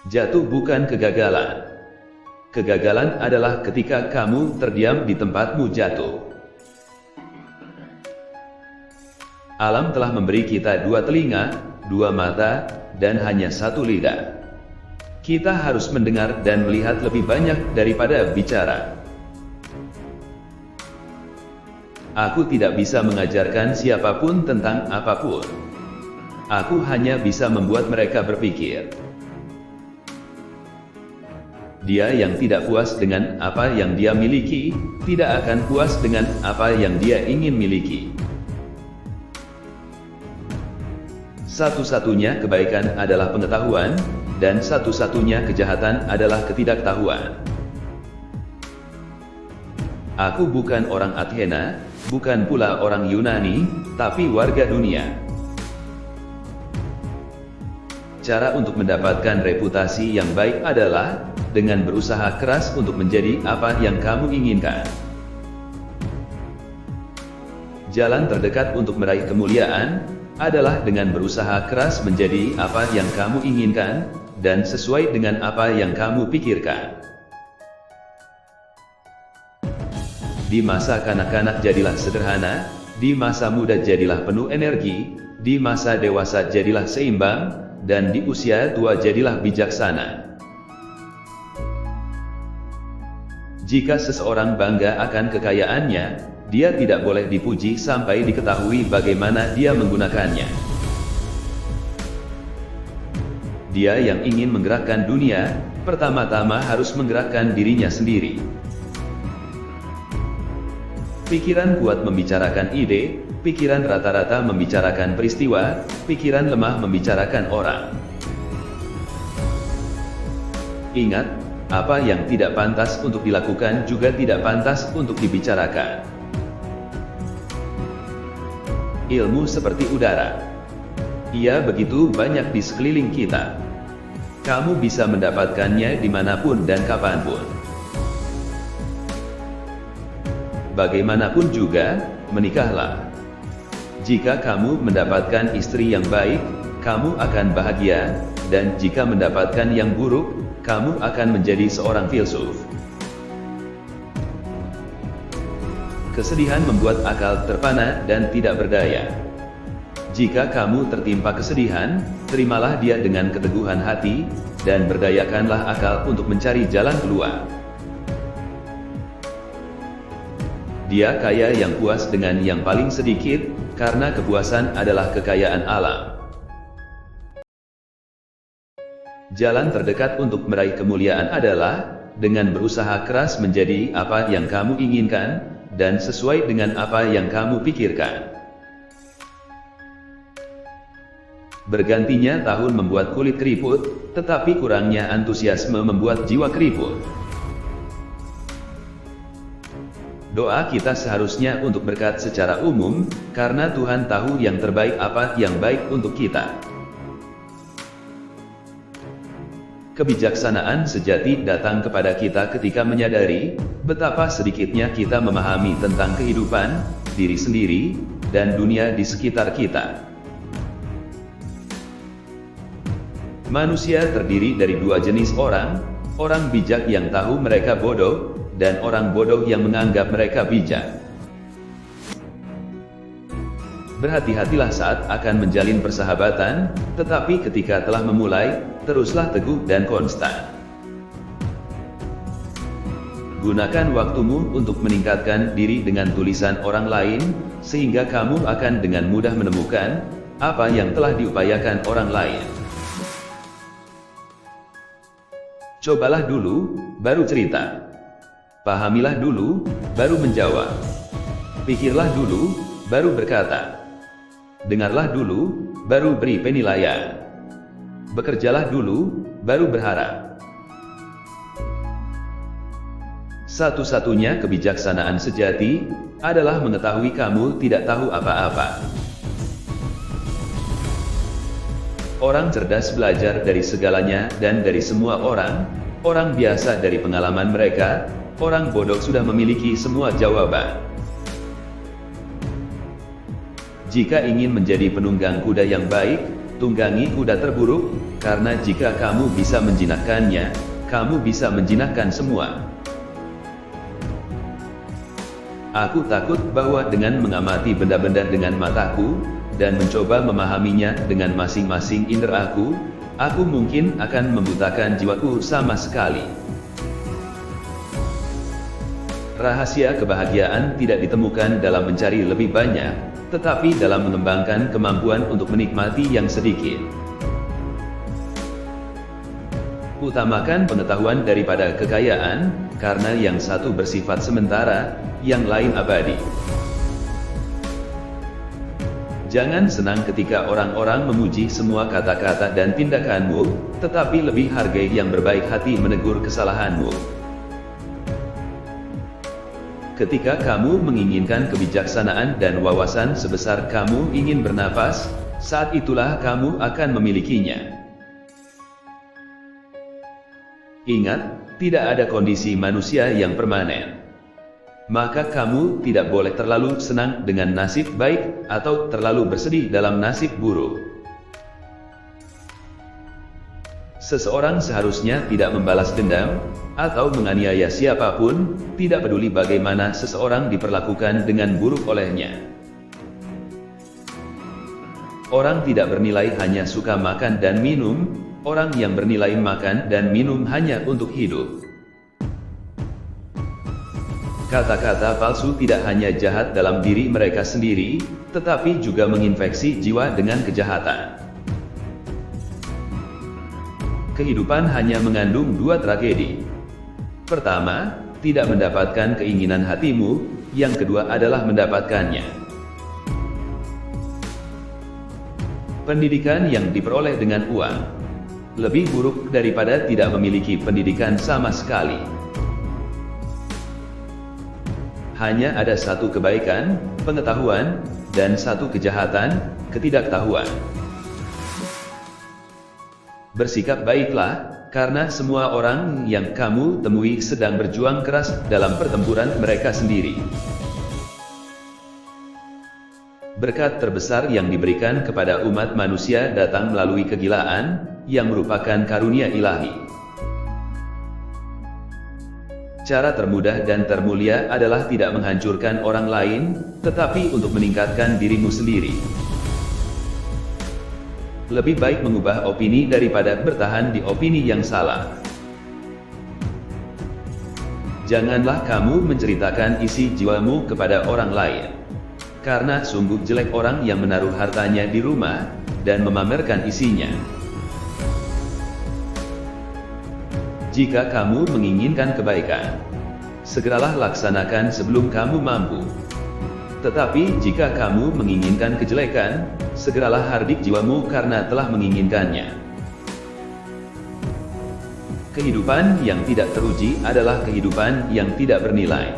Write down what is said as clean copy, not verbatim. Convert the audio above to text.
Jatuh bukan kegagalan. Kegagalan adalah ketika kamu terdiam di tempatmu jatuh. Alam telah memberi kita dua telinga, dua mata, dan hanya satu lidah. Kita harus mendengar dan melihat lebih banyak daripada bicara. Aku tidak bisa mengajarkan siapapun tentang apapun. Aku hanya bisa membuat mereka berpikir. Dia yang tidak puas dengan apa yang dia miliki, tidak akan puas dengan apa yang dia ingin miliki. Satu-satunya kebaikan adalah pengetahuan, dan satu-satunya kejahatan adalah ketidaktahuan. Aku bukan orang Athena, bukan pula orang Yunani, tapi warga dunia. Cara untuk mendapatkan reputasi yang baik adalah dengan berusaha keras untuk menjadi apa yang kamu inginkan. Jalan terdekat untuk meraih kemuliaan adalah dengan berusaha keras menjadi apa yang kamu inginkan, dan sesuai dengan apa yang kamu pikirkan. Di masa kanak-kanak jadilah sederhana, di masa muda jadilah penuh energi, di masa dewasa jadilah seimbang, dan di usia tua jadilah bijaksana. Jika seseorang bangga akan kekayaannya, dia tidak boleh dipuji sampai diketahui bagaimana dia menggunakannya. Dia yang ingin menggerakkan dunia, pertama-tama harus menggerakkan dirinya sendiri. Pikiran kuat membicarakan ide, pikiran rata-rata membicarakan peristiwa, pikiran lemah membicarakan orang. Ingat, apa yang tidak pantas untuk dilakukan juga tidak pantas untuk dibicarakan. Ilmu seperti udara. Ia begitu banyak di sekeliling kita. Kamu bisa mendapatkannya dimanapun dan kapanpun. Bagaimanapun juga, menikahlah. Jika kamu mendapatkan istri yang baik, kamu akan bahagia, dan jika mendapatkan yang buruk, kamu akan menjadi seorang filsuf. Kesedihan membuat akal terpana dan tidak berdaya. Jika kamu tertimpa kesedihan, terimalah dia dengan keteguhan hati, dan berdayakanlah akal untuk mencari jalan keluar. Dia kaya yang puas dengan yang paling sedikit, karena kepuasan adalah kekayaan alam. Jalan terdekat untuk meraih kemuliaan adalah dengan berusaha keras menjadi apa yang kamu inginkan, dan sesuai dengan apa yang kamu pikirkan. Bergantinya tahun membuat kulit keriput, tetapi kurangnya antusiasme membuat jiwa keriput. Doa kita seharusnya untuk berkat secara umum, karena Tuhan tahu yang terbaik apa yang baik untuk kita. Kebijaksanaan sejati datang kepada kita ketika menyadari betapa sedikitnya kita memahami tentang kehidupan, diri sendiri, dan dunia di sekitar kita. Manusia terdiri dari dua jenis orang, orang bijak yang tahu mereka bodoh, dan orang bodoh yang menganggap mereka bijak. Berhati-hatilah saat akan menjalin persahabatan, tetapi ketika telah memulai, teruslah teguh dan konstan. Gunakan waktumu untuk meningkatkan diri dengan tulisan orang lain, sehingga kamu akan dengan mudah menemukan apa yang telah diupayakan orang lain. Cobalah dulu, baru cerita. Pahamilah dulu, baru menjawab. Pikirlah dulu, baru berkata. Dengarlah dulu, baru beri penilaian. Bekerjalah dulu, baru berharap. Satu-satunya kebijaksanaan sejati adalah mengetahui kamu tidak tahu apa-apa. Orang cerdas belajar dari segalanya dan dari semua orang, orang biasa dari pengalaman mereka, orang bodoh sudah memiliki semua jawaban. Jika ingin menjadi penunggang kuda yang baik, tunggangi kuda terburuk, karena jika kamu bisa menjinakkannya, kamu bisa menjinakkan semua. Aku takut bahwa dengan mengamati benda-benda dengan mataku, dan mencoba memahaminya dengan masing-masing inderaku, aku mungkin akan membutakan jiwaku sama sekali. Rahasia kebahagiaan tidak ditemukan dalam mencari lebih banyak, tetapi dalam mengembangkan kemampuan untuk menikmati yang sedikit. Utamakan pengetahuan daripada kekayaan, karena yang satu bersifat sementara, yang lain abadi. Jangan senang ketika orang-orang memuji semua kata-kata dan tindakanmu, tetapi lebih hargai yang berbaik hati menegur kesalahanmu. Ketika kamu menginginkan kebijaksanaan dan wawasan sebesar kamu ingin bernafas, saat itulah kamu akan memilikinya. Ingat, tidak ada kondisi manusia yang permanen. Maka kamu tidak boleh terlalu senang dengan nasib baik, atau terlalu bersedih dalam nasib buruk. Seseorang seharusnya tidak membalas dendam, atau menganiaya siapapun, tidak peduli bagaimana seseorang diperlakukan dengan buruk olehnya. Orang tidak bernilai hanya suka makan dan minum, orang yang bernilai makan dan minum hanya untuk hidup. Kata-kata palsu tidak hanya jahat dalam diri mereka sendiri, tetapi juga menginfeksi jiwa dengan kejahatan. Kehidupan hanya mengandung dua tragedi. Pertama, tidak mendapatkan keinginan hatimu, yang kedua adalah mendapatkannya. Pendidikan yang diperoleh dengan uang lebih buruk daripada tidak memiliki pendidikan sama sekali. Hanya ada satu kebaikan, pengetahuan, dan satu kejahatan, ketidaktahuan. Bersikap baiklah, karena semua orang yang kamu temui sedang berjuang keras dalam pertempuran mereka sendiri. Berkat terbesar yang diberikan kepada umat manusia datang melalui kegilaan, yang merupakan karunia ilahi. Cara termudah dan termulia adalah tidak menghancurkan orang lain, tetapi untuk meningkatkan dirimu sendiri. Lebih baik mengubah opini daripada bertahan di opini yang salah. Janganlah kamu menceritakan isi jiwamu kepada orang lain. Karena sungguh jelek orang yang menaruh hartanya di rumah, dan memamerkan isinya. Jika kamu menginginkan kebaikan, segeralah laksanakan sebelum kamu mampu. Tetapi jika kamu menginginkan kejelekan, segeralah hardik jiwamu karena telah menginginkannya. Kehidupan yang tidak teruji adalah kehidupan yang tidak bernilai.